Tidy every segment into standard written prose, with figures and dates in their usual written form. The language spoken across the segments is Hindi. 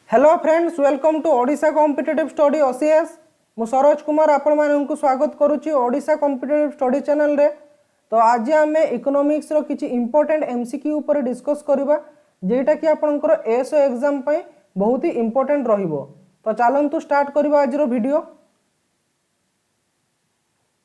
Hello friends, welcome to Odisha competitive study OCS. मु सरोज कुमार आपण माननकु स्वागत करूची ओडिशा कॉम्पिटिटिव स्टडी चैनल रे। तो आज आमे इकोनॉमिक्स रो किछि इंपोर्टेंट एमसीक्यू ऊपर डिस्कस करबा जेटा कि आपनकर एसओ एग्जाम पई बहुत ही इंपोर्टेंट रहिबो। तो चलंतु स्टार्ट करबा आज रो वीडियो।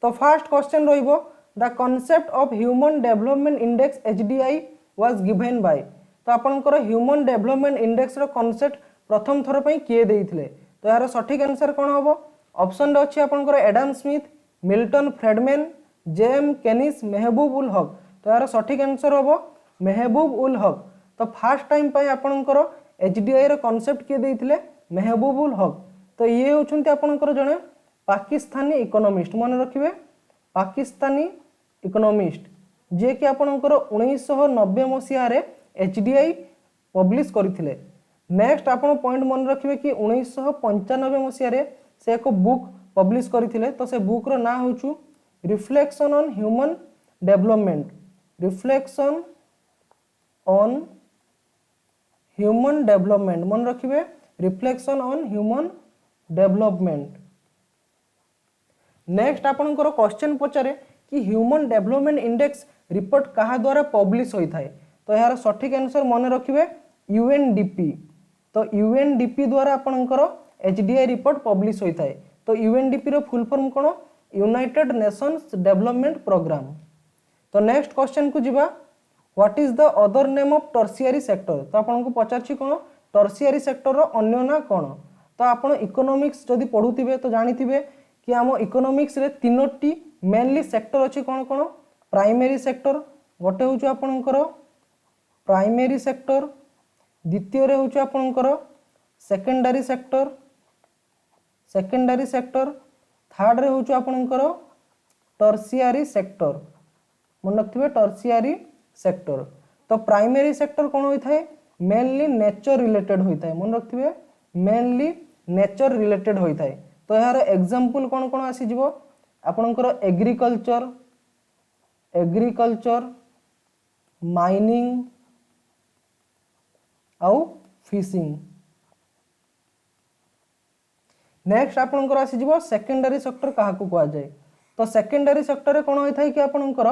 तो फर्स्ट क्वेश्चन रहिबो, the concept of human development index HDI was given by. तो आपनकर ह्यूमन डेवलपमेंट इंडेक्स रो कांसेप्ट प्रथम थर पई किए देइथिले। तो यार सठिक आंसर कोन होबो? ऑप्शन रे अछि आपनकर Adam Smith, Milton Friedman, J M Keynes, Mahbub ul हक। तो यार सठिक आंसर होबो महबूब उल हक। तो फर्स्ट टाइम पई आपनकर एचडीआई रो कांसेप्ट किए देइथिले महबूब उल हक। तो ये होचंती आपनकर जने पाकिस्तानी इकोनॉमिस्ट, मन रखिबे पाकिस्तानी इकोनॉमिस्ट जे कि आपनकर 1990 मसिया रे एचडीआई पब्लिश करथिले। नेक्स्ट आपण पॉइंट मन रखिबे कि 1995 मसिया रे से एक बुक पब्लिश करथिले। तो से बुक रो ना होचु reflection on human development, reflection on human development, मन रखिबे reflection on human development. Next आपनकर क्वेश्चन पचारे कि ह्यूमन डेवलपमेंट इंडेक्स रिपोर्ट कहा द्वारा पब्लिश होई थाए। तो यार सठिक आंसर मन रखिबे यूएनडीपी। तो यूएनडीपी द्वारा आपनकर एचडीआई रिपोर्ट पब्लिश होई थाए। तो यूएनडीपी रो फुल फॉर्म कोन? United Nations development programme. तो नेक्स्ट क्वेश्चन को जिबा, what is the other name of tertiary sector. तो आपन को पचारछि कोन टर्शियरी सेक्टर रो अन्य ना कोन? तो आपन इकोनॉमिक्स जदि पढुथिबे तो जानिथिबे कि हम इकोनॉमिक्स रे तीनोटी मेनली सेक्टर अछि कोन कोन? प्राइमरी सेक्टर गोटे होछु आपनकर प्राइमरी सेक्टर, द्वितीय रे होछु आपनकर सेकेंडरी सेक्टर, थर्ड रे होछु आपनकर टर्शियरी सेक्टर, मन रखिबे टर्शियरी सेक्टर। तो प्राइमरी सेक्टर कोन होई थाए? मेनली नेचर रिलेटेड होई थाए, मन रखिबे मेनली नेचर रिलेटेड होई थाए। तो यार एग्जांपल कोन कोन आसी जिवो आपनकर एग्रीकल्चर, माइनिंग आउ फिशिंग। नेक्स्ट आपनकर आसी जिवो सेकेंडरी सेक्टर कहा को कहा जाय। तो सेकेंडरी सेक्टर रे कोन होई थाय कि आपनकर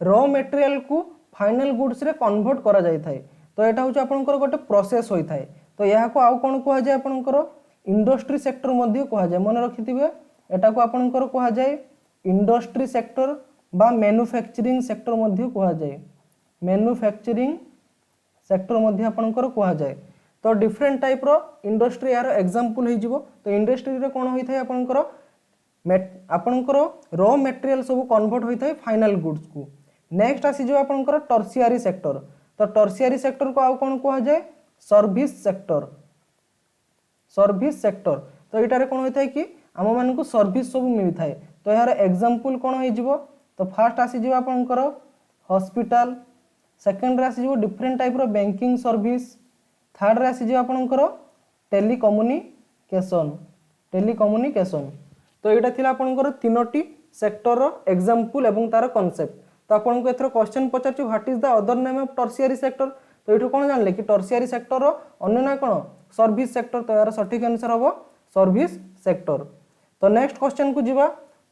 रॉ मटेरियल को फाइनल गुड्स रे कन्वर्ट करा जाय थाय। तो एटा होछ आपनकर गोटे प्रोसेस होई थाय। तो यहा को आउ कोन कहा जाय आपनकर इंडस्ट्री सेक्टर मध्ये कहा जाय, मन रखिथिबे एटा को आपनकर कहा जाय इंडस्ट्री सेक्टर बा मैन्युफैक्चरिंग सेक्टर मध्ये कहा जाय, मैन्युफैक्चरिंग सेक्टर मध्ये आपनकर कहा जाय। तो डिफरेंट टाइप रो इंडस्ट्री यार एग्जांपल हे जिवो। तो इंडस्ट्री रे कोन होई थाय आपनकर रॉ मटेरियल सब कन्वर्ट होई थाय फाइनल गुड्स को। नेक्स्ट आसी जो आपनकर टर्शियरी सेक्टर। तो टर्शियरी सेक्टर को आउ कोन कहा जाय? Service sector, service sector. तो एटा रे कोन होई थाय कि हम मान को सर्विस सब मिल थाय। तो यार एग्जांपल कोन होई जिवो? तो फर्स्ट आसी जिवो आपनकर हॉस्पिटल, सेकंड रे आसी जिवो डिफरेंट टाइप रो बैंकिंग सर्विस, थर्ड रे आसी जिवो आपनकर टेलीकम्युनिकेशन। तो एटा थिला आपनकर तीनोटी सेक्टर रो एग्जांपल एवं तार कांसेप्ट। तो आपन को एथरो क्वेश्चन पचारछु what is the other name of tertiary sector. तो एठो कोन जानले कि टर्शियरी सेक्टर रो अन्य ना कोन? Service sector. तो यार सठिक आंसर होबो सर्विस सेक्टर। तो नेक्स्ट क्वेश्चन को जिबा,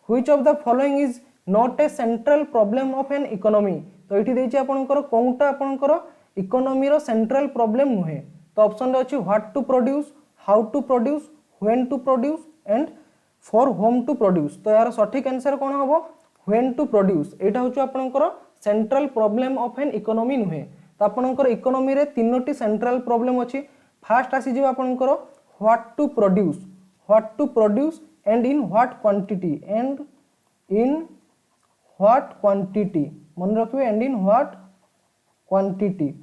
which of the following is not A central problem of an economy. तो एठी देछि आपनकर कोनटा आपनकर इकोनॉमी रो सेंट्रल प्रॉब्लम नुहे। तो ऑप्शन रे अछि what to produce, how to produce, when to produce and for whom to produce. तो यार सठिक आंसर कोन होबो? When to produce. एटा होछु आपनकर central problem of an economy नुहे। तो आपनकर इकोनॉमी रे तीनोटी सेंट्रल प्रॉब्लम अछि। फर्स्ट आसी जिवो आपनकर what to produce and in what quantity, मन रखिबे and in what quantity.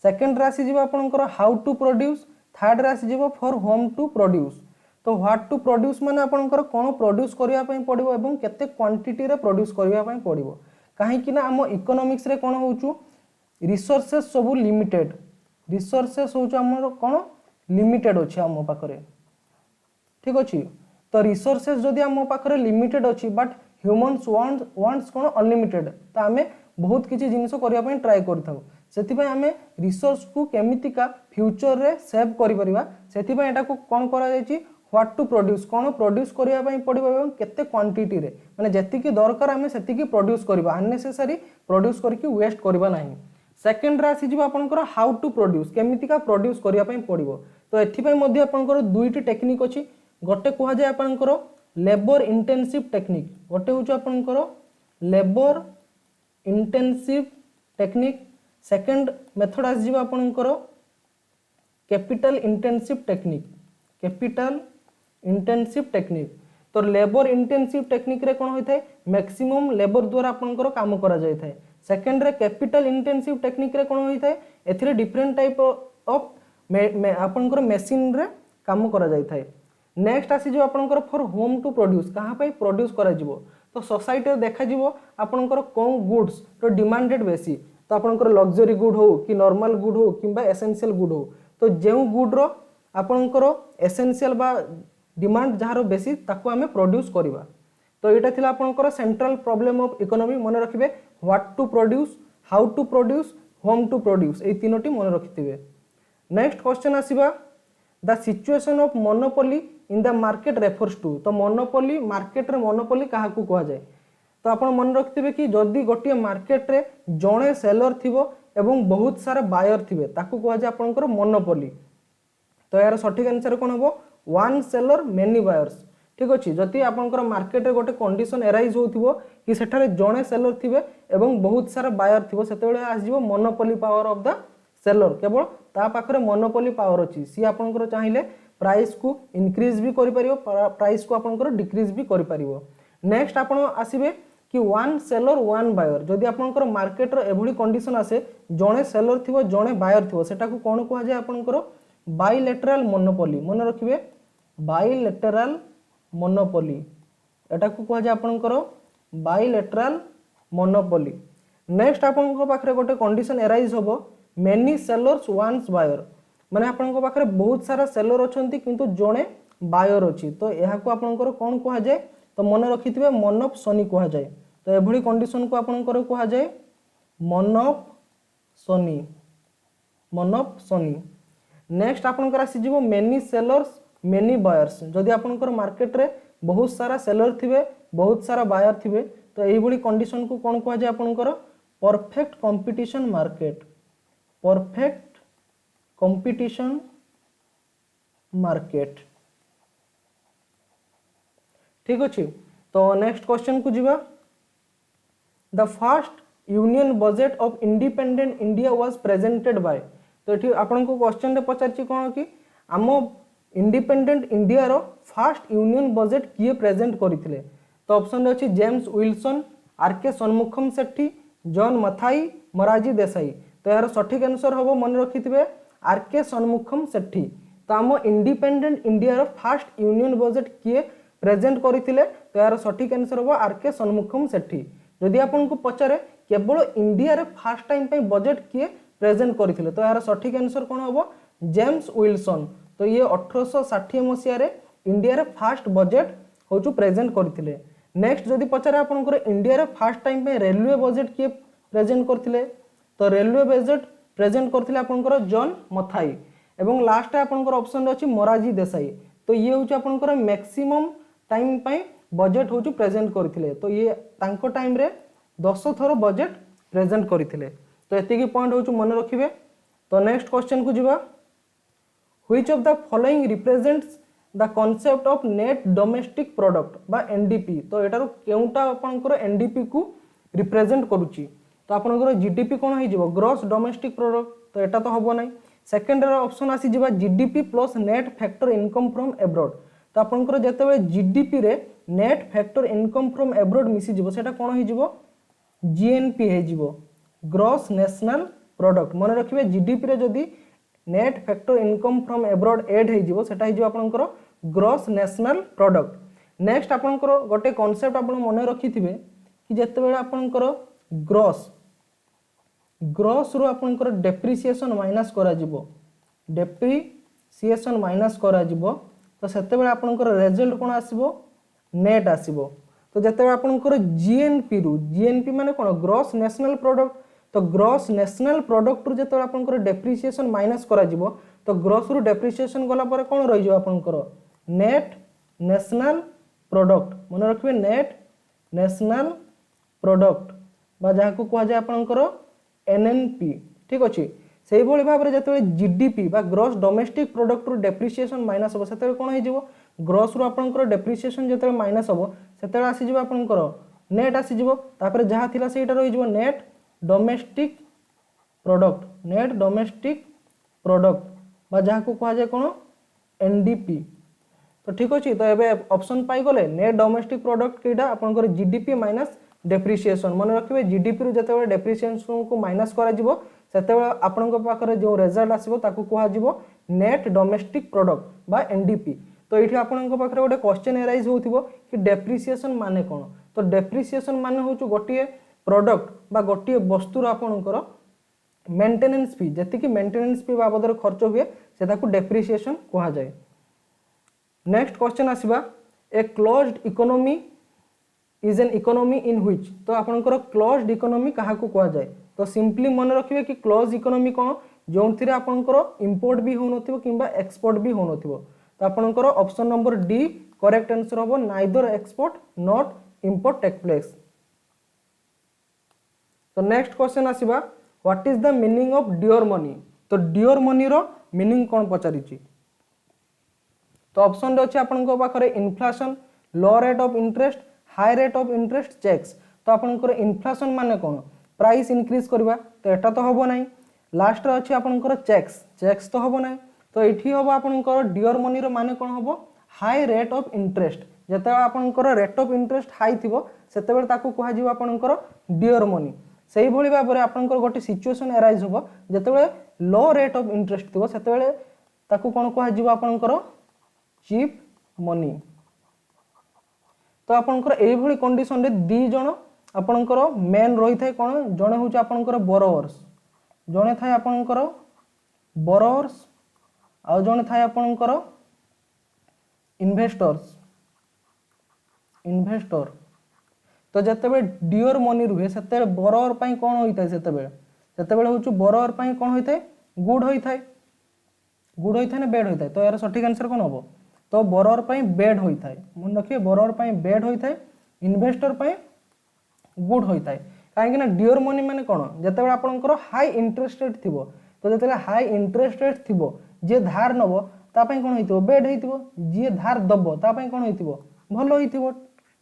Second राशि जीव आपनकर हाउ टू प्रोड्यूस, थर्ड राशि जीव फॉर होम टू प्रोड्यूस। तो व्हाट टू प्रोड्यूस माने आपनकर कोन प्रोड्यूस करिया पई पड़िबो एवं केते क्वांटिटी रे प्रोड्यूस करिया पई पड़िबो। काहे कि ना हम इकोनॉमिक्स रे कोन होउछु रिसोर्सेस सब लिमिटेड, रिसोर्सेस होउछु हमर कोन लिमिटेड अछि हम पाखरे, ठीक अछि। तो रिसोर्सेस जदि हम पाखरे लिमिटेड अछि but humans wants cone unlimited, तो हमें बहुत किछि जिनिस करिया पई ट्राई करथाउ। सेथिपाई आमे रिसोर्स को केमितिका फ्यूचर रे सेव करि परिबा सेथिपाई एटा को कोन करा जायछि व्हाट टू प्रोड्यूस कोन प्रोड्यूस करिया पई पड़िबो एवं केते क्वांटिटी रे माने जति की दरकार आमे सेति की प्रोड्यूस करबा अननेसेसरी प्रोड्यूस करके वेस्ट करबा नाही सेकंड रे आसी जिबा आपनकर हाउ टू प्रोड्यूस केमितिका प्रोड्यूस करिया पई पड़िबो तो एथि पई मध्ये आपनकर दुईटी टेक्निक अछि गोटे कुहा जाय आपनकर लेबर इंटेंसिव टेक्निक गोटे होछ आपनकर labour intensive technique second method आसी जिबा आपनकर capital intensive technique capital intensive technique तो लेबर इंटेंसिव टेक्निक रे कोन होय थाय मैक्सिमम लेबर द्वारा आपनकर काम करा जाय थाय सेकंड रे कैपिटल इंटेंसिव टेक्निक रे कोन होय थाय एथिरे डिफरेंट टाइप ऑफ आपनकर मशीन रे काम करा जाय थाय नेक्स्ट आसी जो आपनकर फॉर होम टू प्रोड्यूस कहां पई प्रोड्यूस करा जिवो तो सोसाइटी रे देखा जिवो आपनकर कोन गुड्स तो डिमांडेड बेसी तो आपनकर लग्जरी गुड हो कि नॉर्मल गुड हो किबा एसेंशियल गुड हो तो जेउ गुड रो आपनकर एसेंशियल बा डिमांड जहार बेसी ताको हमें प्रोड्यूस करिबा तो एटा थिला आपनकर सेंट्रल प्रॉब्लम ऑफ इकोनॉमी मन रखिबे what to produce how to produce whom to produce ए तीनोटी मन रखिथिबे नेक्स्ट क्वेश्चन आसीबा the situation of monopoly in the market refers to तो मोनोपोली मार्केट रे मोनोपोली काहा को कहा जाय तो आपण मन रखिथिबे कि जदी गोटी मार्केट रे जणे सेलर थिबो एवं बहुत सारा बायर थिबे ताको कहा जाय आपनकर मोनोपोली तो यार सठिक आंसर कोन हबो वन सेलर मेनी बायर्स ठीक अछि जति आपनकर मार्केट रे गोटे कंडीशन एराइज होथिबो कि सेठारे जणे सेलर थिबे एवं बहुत सारा बायर थिबो सेतेबेले आसीबो monopoly power of the seller केवल ता पाखरे मोनोपोली पावर अछि सी आपनकर चाहिले प्राइस को इंक्रीज भी करि परिबो प्राइस को आपनकर डिक्रीज भी करि परिबो नेक्स्ट आपण आसीबे कि वन सेलर वन बायर जदि आपनकर मार्केट रो एभली कंडीशन आसे जणे सेलर थिबो जणे बायर थिबो सेटा को कोन कोहा जाय आपनकर बाइलेटरल मोनोपोली मन रखिबे बाइलेटरल मोनोपोली एटा को कोहा जाय आपनकर बाइलेटरल मोनोपोली नेक्स्ट आपनकर पाखरे गोटे कंडीशन एराइज होबो मेनी सेलर्स वन्स बायर माने आपनकर पाखरे बहुत सारा सेलर अछंती किंतु जणे बायर अछि तो एहा को आपनकर कोन कोहा जाय तो मन रखिथिबे मन ऑफ सोनी कोहा जाय तो एभली कंडीशन को आपनकर कोहा जाय मन ऑफ सोनी नेक्स्ट आपनकर आसी जिवो मेनी सेलर्स मेनी बायर्स जदि आपनकर मार्केट रे बहुत सारा सेलर थिबे बहुत सारा बायर थिबे तो एभली कंडीशन को कोन कोहा जाय आपनकर perfect competition market perfect competition market ठीक अछि तो नेक्स्ट क्वेश्चन को जिबा the first union budget of independent India was presented by तो एठी आपन को क्वेश्चन रे पचारछि कोन कि आमो इंडिपेंडेंट इंडिया रो फर्स्ट यूनियन बजट किए प्रेजेंट करिथिले तो ऑप्शन रे अछि जेम्स विल्सन आरके सन्मुखम सेठी जॉन मथाई मोरारजी देसाई तो यार सठिक आंसर हबो मन रखिथिबे आरके सन्मुखम सेठी तो आमो इंडिपेंडेंट इंडिया रो फर्स्ट यूनियन बजट किए प्रेजेंट करिथिले तो यार सठिक आंसर हबो आरके सन्मुखम सेठी जदि आपन को पचारे केवल इंडिया रे फर्स्ट टाइम पे बजट किए प्रेजेंट करिथिले तो यार सठिक आंसर कोन हबो जेम्स विल्सन तो ये 1860 मसिया रे इंडिया रे फर्स्ट बजट होचु प्रेजेंट करिथिले नेक्स्ट जदि पचारे आपन को इंडिया रे फर्स्ट टाइम पे रेलवे बजट किए प्रेजेंट करथिले तो रेलवे बजट प्रेजेंट करथिले आपन को जॉन मथाई एवं लास्ट आपन को ऑप्शन अछि मोरारजी देसाई तो ये होचु आपन को मैक्सिमम टाइम पे बजट होचु प्रेजेंट करथिले तो ये तांको टाइम रे 10 थरो बजट प्रेजेंट करथिले तो एति की पॉइंट होचु मन रखिबे तो नेक्स्ट क्वेश्चन को जिबा which of the following represents the concept of net domestic product बा एनडीपी तो एटारो केउटा आपनकर एनडीपी को रिप्रेजेंट करूची तो आपनकर जीडीपी कोन होई जिवो ग्रॉस डोमेस्टिक प्रोडक्ट तो एटा तो हबो नै सेकंड रे ऑप्शन आसी जिबा GDP plus net factor income from abroad तो आपनकर जतेबे जीडीपी रे net factor income from abroad मिसी जिवो सेटा कोन होई जिवो जीएनपी हे जिवो ग्रॉस नेशनल प्रोडक्ट मन रखिबे जीडीपी रे जदी net factor income from abroad add हे जिवो सेटा हे जिवो आपनकर ग्रॉस नेशनल प्रोडक्ट नेक्स्ट आपनकर गोटे कांसेप्ट आपन मन रखिथिबे कि जतेबे आपनकर ग्रॉस रो आपनकर डेप्रिसिएशन माइनस करा जिवो डेप्रिसिएशन माइनस करा जिवो तो सेतेबेले आपनकर रिजल्ट कोन आसीबो नेट आसीबो तो जतेबे आपनकर जीएनपी माने कोन ग्रॉस नेशनल प्रोडक्ट तो ग्रॉस नेशनल प्रोडक्ट रु जेतेबेले आपनकर डेप्रिसिएशन माइनस करा जिवो तो ग्रॉस रु डेप्रिसिएशन गला पर कोन रहि जो आपनकर नेट नेशनल प्रोडक्ट मन रखिबे नेट नेशनल प्रोडक्ट बा जहा को कहा जाय आपनकर एनएनपी ठीक अछि सेही भली भाबरे जेतेबेले जीडीपी बा ग्रॉस डोमेस्टिक प्रोडक्ट रु डेप्रिसिएशन माइनस हो सेतेबेले कोन हो जिवो ग्रॉस रु आपनकर डेप्रिसिएशन जेतेबेले माइनस हो सेतेबेले आसी जिवो आपनकर नेट आसी जिवो तापर जहा थिला सेटा रहि जिवो नेट डोमेस्टिक प्रोडक्ट बा जहा को कहा जाय कोन एनडीपी तो ठीक अछि तो एबे ऑप्शन पाई गले नेट डोमेस्टिक प्रोडक्ट केटा आपनकर जीडीपी माइनस डेप्रिसिएशन मन रखिबे जीडीपी रु जेतेबेले डेप्रिसिएशन को माइनस करा जिवो सेतेबेले आपनक पाखरे जो रिजल्ट आसीबो ताकू कहा जिवो नेट डोमेस्टिक प्रोडक्ट बा एनडीपी तो एठी आपनक पाखरे गोटे क्वेश्चन एराइज होथिबो कि डेप्रिसिएशन माने कोन तो डेप्रिसिएशन माने होछु गोटिए प्रोडक्ट बा गोटिए वस्तुर आपनकर मेंटेनेंस फी जति कि मेंटेनेंस फी बाबदर खर्च हुए से ताकू डेप्रिसिएशन कहा जाय नेक्स्ट क्वेश्चन आसीबा a closed economy is an economy in which तो आपनकर क्लोज्ड इकोनॉमी काहा को कहा जाय तो सिंपली मन रखिबे कि क्लोज इकोनॉमी कोन जोंथिरे आपनकर इंपोर्ट भी होनथिबो किबा एक्सपोर्ट भी होनथिबो तो आपनकर option number D correct answer होबो neither export not import take place तो नेक्स्ट क्वेश्चन आसीबा what is the meaning of dear money तो डियर मनी रो मीनिंग कोन पचारिची तो ऑप्शन रे अछि आपनकर पाखरे inflation low rate of interest high rate of interest checks तो आपनकर इन्फ्लेशन माने कोन प्राइस इंक्रीज करबा तो एटा तो होबो नाही लास्ट रे अछि आपनकर चेक्स तो होबो नाही तो एठी होबो आपनकर डियर मनी रो माने कोन होबो हाई रेट ऑफ इंटरेस्ट जते आपनकर रेट ऑफ इंटरेस्ट हाई थिबो सेते बेर ताकू कहा जिवो आपनकर डियर मनी सेही भली भाबरे आपनकर गोटे सिचुएशन एराइज होबो जते बेले लो रेट ऑफ इंटरेस्ट थिबो सेते बेले ताकू कोन कहा जिवो आपनकर चीप मनी तो आपनकर एई भली कंडीशन रे दी जण आपनकर मेन रही थाए कोन जणे होचे आपनकर बोरोवर्स जणे थाए आपनकर बोरोवर्स आ जणे थाए आपनकर इन्वेस्टर तो जते डियर मनी रुहे सेते बोरोवर पई कोन होई थाए सेते बेले होछु बोरोवर पई कोन होई थाए गुड होई थाए ना बैड होई थाए तो यार सटीक आंसर कोन होबो तो बोरोवर पई बैड होई थाए मन रखिए बोरोवर पई बैड होई थाए इन्वेस्टर पई गुड होई थाए काहे ना डियर मनी माने कोन जते आपनकर हाई इंटरेस्ट रेट थिबो तो जते हाई इंटरेस्ट रेट थिबो जे धार नबो ता पई कोन होइथिबो बैड होइथिबो जे धार दबो ता पई कोन होइथिबो भलो होइथिबो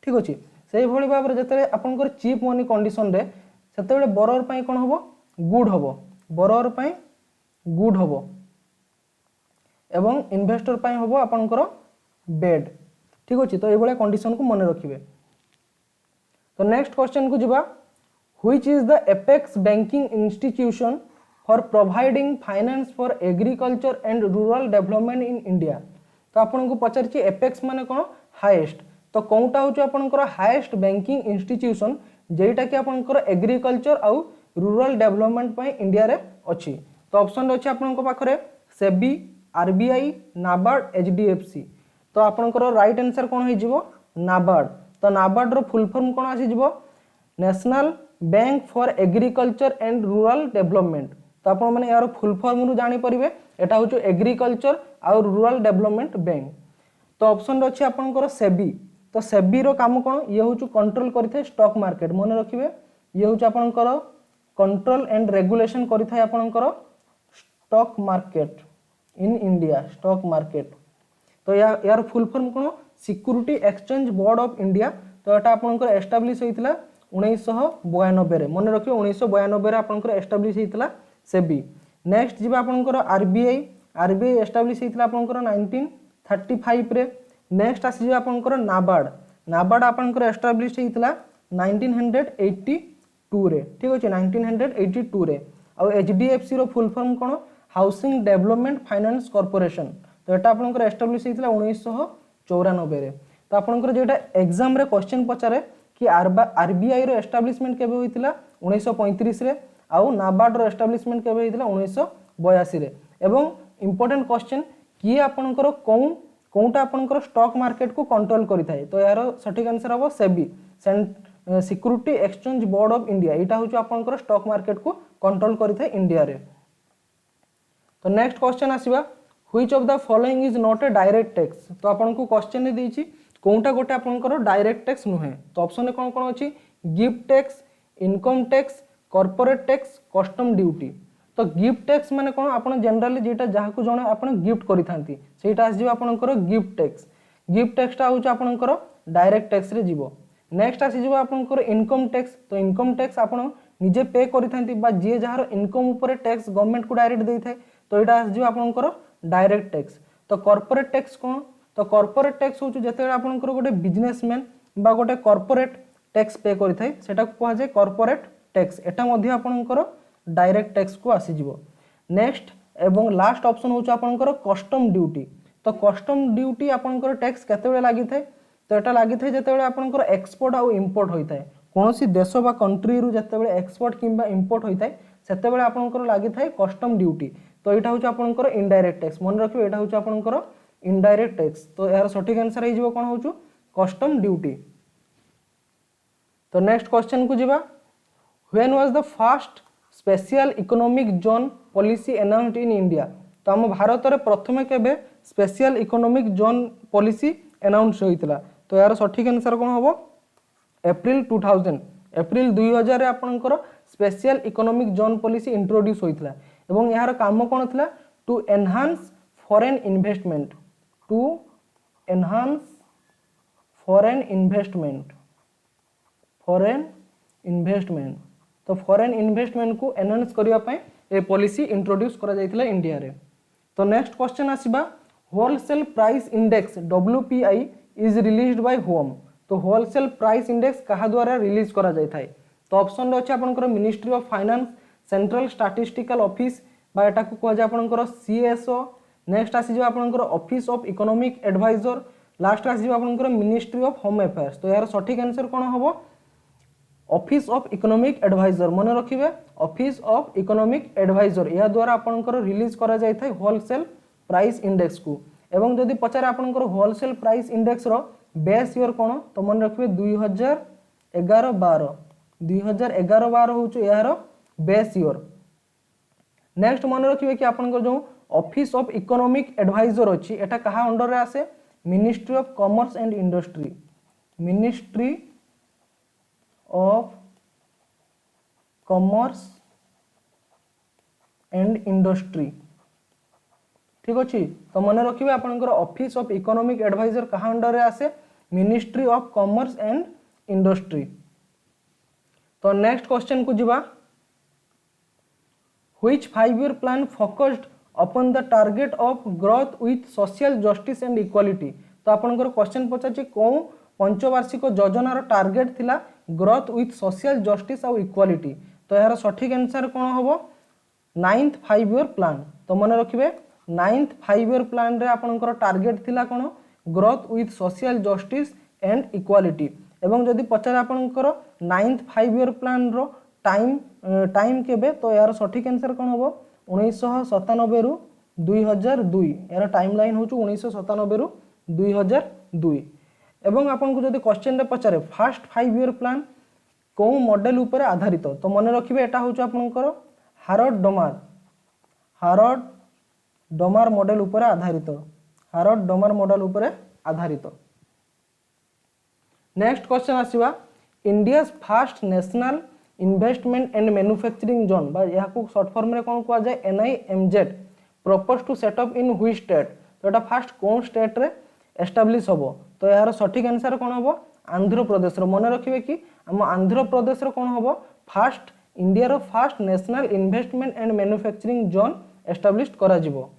ठीक अछि सेही भली भाबरे जते आपनकर चीप मनी कंडीशन रे सेते बेले बोरोवर पई कोन होबो गुड होबो बोरोवर पई गुड होबो एवं इन्वेस्टर पई होबो आपनकर बैड ठीक अछि तो ए भले कंडीशन को मन रखिबे तो नेक्स्ट क्वेश्चन को जिबा which is the apex banking institution for providing finance for agriculture and rural development in India तो आपन को पचारछि एपेक्स माने कोन हाईएस्ट तो कोनटा होछ आपनकर हाईएस्ट बैंकिंग इंस्टीट्यूशन जेटा कि आपनकर एग्रीकल्चर आउ रूरल डेवलपमेंट पई इंडिया रे अछि तो ऑप्शन रे अछि आपन को पाखरे सेबी आरबीआई नाबार्ड एचडीएफसी तो आपनकर राइट आंसर कोन होई जिवो नाबार्ड तो नाबार्ड रो फुल फॉर्म कोन आसी जिवो national bank for agriculture and rural development तो आपण माने यार फुल फॉर्म रु जानि परिबे एटा होचो एग्रीकल्चर आ रूरल डेवलपमेंट बैंक तो ऑप्शन रे अछि आपनकर सेबी तो सेबी रो काम कोन ये होचो कंट्रोल करिथे स्टॉक मार्केट मन रखिबे ये होचो आपनकर कंट्रोल एंड रेगुलेशन करिथे आपनकर stock market in India stock market तो यार full form cone security exchange board of India तो एटा आपनकर एस्टैब्लिश होइतिला 1992 रे मन रखियो 1992 रे आपनकर एस्टैब्लिश होइतिला सेबी नेक्स्ट जिबा आपनकर आरबीआई एस्टैब्लिश होइतिला आपनकर 1935 रे नेक्स्ट आसी जिबा आपनकर नाबार्ड आपनकर एस्टैब्लिश होइतिला 1982 रे ठीक अछि 1982 रे आ एचडीएफसी रो फुल फॉर्म कोन हाउसिंग डेवलपमेंट फाइनेंस कॉर्पोरेशन तो एटा आपनकर एस्टैब्लिश होइतिला 1994 रे तो आपनकर जेटा एग्जाम रे क्वेश्चन पचारे कि आरबीआई रो एस्टैब्लिशमेंट केबे होइतिला 1935 रे आउ नाबार्ड रो एस्टैब्लिशमेंट केबे होइतिला 1982 रे एवं इंपोर्टेंट क्वेश्चन कि आपनकर कोनटा आपनकर स्टॉक मार्केट को कंट्रोल करि थाए तो यार सटीक आंसर हबो SEBI security exchange board of India एटा हूँ आपंकर स्टॉक मार्केट को कंट्रोल करें इंडिया रे। तो नेक्स्ट क्वेश्चन आसवा which of the following is not a direct tax. तो आपन को क्वेश्चन ने देछि कोनटा गोटे आपनकर डायरेक्ट टैक्स नुहे। तो ऑप्शन में कौन कौन अच्छी gift tax, income tax, corporate tax, custom duty. तो गिफ्ट टैक्स माने कौन आपन जनरली जेटा जहाँ को जणे आपन गिफ्ट करि थांती सेटा आसी आपनकर गिफ्ट टैक्स। गिफ्ट टैक्सटा हूँ आपनकर डायरेक्ट टैक्स रे जीवो। नेक्स्ट आसीज आपनकर इनकम टैक्स। तो इनकम टैक्स आपन निजे पे करि थांती बा जे जहार इनकम ऊपर टैक्स गवर्नमेंट को डायरेक्ट देई थाए तो एटा आसीज आपनकर डायरेक्ट टैक्स। तो कॉर्पोरेट टैक्स कौन। तो कॉर्पोरेट टैक्स हूँ जेते आपनकर गोटे बिजनेसमैन बा गोटे कॉर्पोरेट टैक्स पे करि थाए सेटा को कहा जाय कॉर्पोरेट टैक्स। एटा मध्ये आपनकर डायरेक्ट टैक्स को आसी जीवो। नेक्स्ट एवं लास्ट ऑप्शन हूँ आपनकर कस्टम ड्यूटी। तो कस्टम ड्यूटी आपनकर टैक्स केते लागि थाए। तो एटा लागि थाए जेते आपनकर एक्सपोर्ट आउ इंपोर्ट होई थाए कोनोसी देश बा कंट्री रु जेते एक्सपोर्ट किंबा इंपोर्ट होई थाए सेते बेले आपनकर लागि थाए कस्टम ड्यूटी। तो एटा हूँ आपनकर इनडायरेक्ट टैक्स। मन रखियो एटा हूँ आपनकर इनडायरेक्ट टैक्स। तो यार सठिक आंसर हो कौन हूँ कस्टम ड्यूटी। तो नेक्स्ट क्वेश्चन को जीवा when was the first special economic zone policy announced in India. तो आम भारत में प्रथम केबे special economic zone policy announce होइतिला। तो यार सठिक आंसर कौन हम एप्रिल 2000 एप्रिल 2000 आपनकर special economic zone policy introduce होइतिला एवं यार काम कौन थिला to enhance foreign investment to enhance foreign investment. तो फॉरेन इन्वेस्टमेंट को एनहांस करिया पय ए पॉलिसी इंट्रोड्यूस करा जायतिला इंडिया रे। तो नेक्स्ट क्वेश्चन आसीबा wholesale price index WPI is released by whom. तो होलसेल प्राइस इंडेक्स कहा द्वारा रिलीज करा जाय थाए। तो ऑप्शन रे अछि आपनकर ministry of finance, central statistical office बा एटा को कह जाय आपनकर CSO। नेक्स्ट आसी जो आपनकर office of economic adviser. Last आसी जो आपनकर मिनिस्ट्री ऑफ होम अफेयर्स। तो यार सठिक आंसर कोन हबो ऑफिस ऑफ इकोनॉमिक एडवाइजर। मन रखिबे ऑफिस ऑफ इकोनॉमिक एडवाइजर या द्वारा आपनकर रिलीज करा जाय थाए होलसेल प्राइस इंडेक्स को। एवं जदि पचारे आपनकर होलसेल प्राइस इंडेक्स रो बेस ईयर कोन तो मन रखिबे 2011-12 2011-12 होचो यार बेस ईयर। नेक्स्ट मन रखिबे कि आपनकर जो ऑफिस ऑफ इकोनॉमिक एडवाइजर अछि एटा कहा अंडर रे आसे ministry of commerce and industry. Ministry of commerce and industry. ठीक अच्छे। तो मन रखिए आपनकर ऑफिस ऑफ इकोनॉमिक एडवाइजर कहा अंडर रे आसे ministry of commerce and industry. तो नेक्स्ट क्वेश्चन को जीवा which 5-year plan focused upon the target of growth with social justice and equality. तो आपनकर क्वेश्चन पचाछि कोन पंचवार्षिक योजनार टारगेट थिला ग्रोथ विथ सोशल जस्टिस और इक्वालिटी। तो यार सठिक आंसर कौन हम 9th 5-year प्लान। तो मन रखिए 9th 5-year प्लान रे आपनकर टारगेट थिला कोन growth with social justice and equality. एवं जदि पचार आपनकर 9th 5-year प्लान रो टाइम केबे तो यार सठिक आंसर कौन हम 1997 रु 2002। यार टाइम लाइन हूँ 1997 रु 2002। एवं आपन को जदि क्वेश्चन रे पचारे फर्स्ट 5-year प्लान को मॉडल ऊपर आधारित तो मन रखिबे एटा होछ आपनकर हार्वर्ड डोमार मॉडल ऊपर आधारित। हार्वर्ड डोमार मॉडल ऊपर आधारित। नेक्स्ट क्वेश्चन आसीबा India's first national investment and manufacturing zone बा यहा को शॉर्ट फॉर्म रे कोन को जाय NIMZ propose to set up in which state. तो एटा फर्स्ट कोन स्टेट रे एस्टैब्लिश होबो। तो यार सठिक आंसर कौन हम आंध्र प्रदेश। मन रखिए कि आम आंध्र प्रदेश कौन हम फास्ट इंडिया रो first national investment and manufacturing zone establish करा जिवो।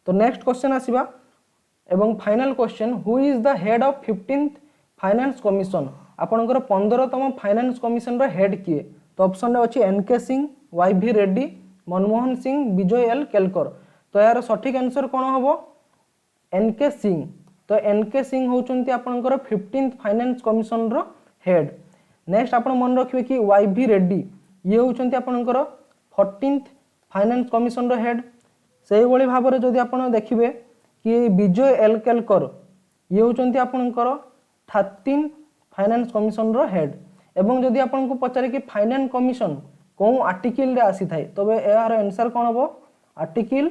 तो नेक्स्ट क्वेश्चन आसीबा एवं final question who is the head of 15th finance commission. आपनकर 15तम फाइनेंस कमिशन रो हेड किए। तो ऑप्शन रे अछि NK Singh, YV Reddy, Manmohan Singh, Vijay L Kelkar. तो यार सठिक आंसर कौन हम NK सिंह। तो NK सिंह होचंती आपनकर 15th फाइनेंस कमिशन रो हेड। नेक्स्ट आपण मन रखिबे कि YV रेड्डी ये होचंती आपनकर 14th फाइनेंस कमिशन रो हेड। सेही भली भाबरे जदि आपण देखिबे कि विजय एल केलकर ये होचंती आपनकर 13th फाइनेंस कमिशन रो हेड। एवं जदि आपन को पचारे कि फाइनेंस कमिशन को आर्टिकल रे आसी थाए तबे यार आंसर कोन हबो आर्टिकल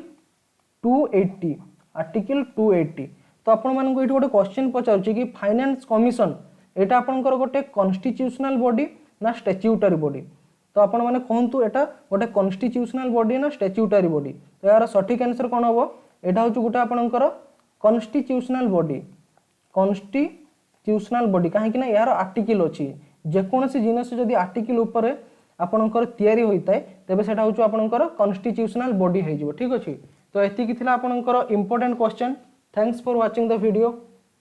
280 आर्टिकल 280। तो आपण मान को इट गोटे क्वेश्चन पचारुची कि फाइनेंस कमिशन एटा आपनकर गोटे कॉन्स्टिट्यूशनल बॉडी ना स्टैट्यूटरी बॉडी। तो आपण माने कहंतु एटा गोटे कॉन्स्टिट्यूशनल बॉडी ना स्टैट्यूटरी बॉडी। तो यार सठिक आंसर कोन हबो एटा होछु गोटे आपनकर कॉन्स्टिट्यूशनल बॉडी कॉन्स्टिट्यूशनल बॉडी काहे कि ना यार आर्टिकल अछि जे कोनोसी जिनस जदि आर्टिकल ऊपर आपनकर तयारी होइताय तबे सेटा होछु आपनकर कॉन्स्टिट्यूशनल बॉडी हे जिवो ठीक अछि। तो एति कि थिला आपनकर important question. Thanks for watching the video.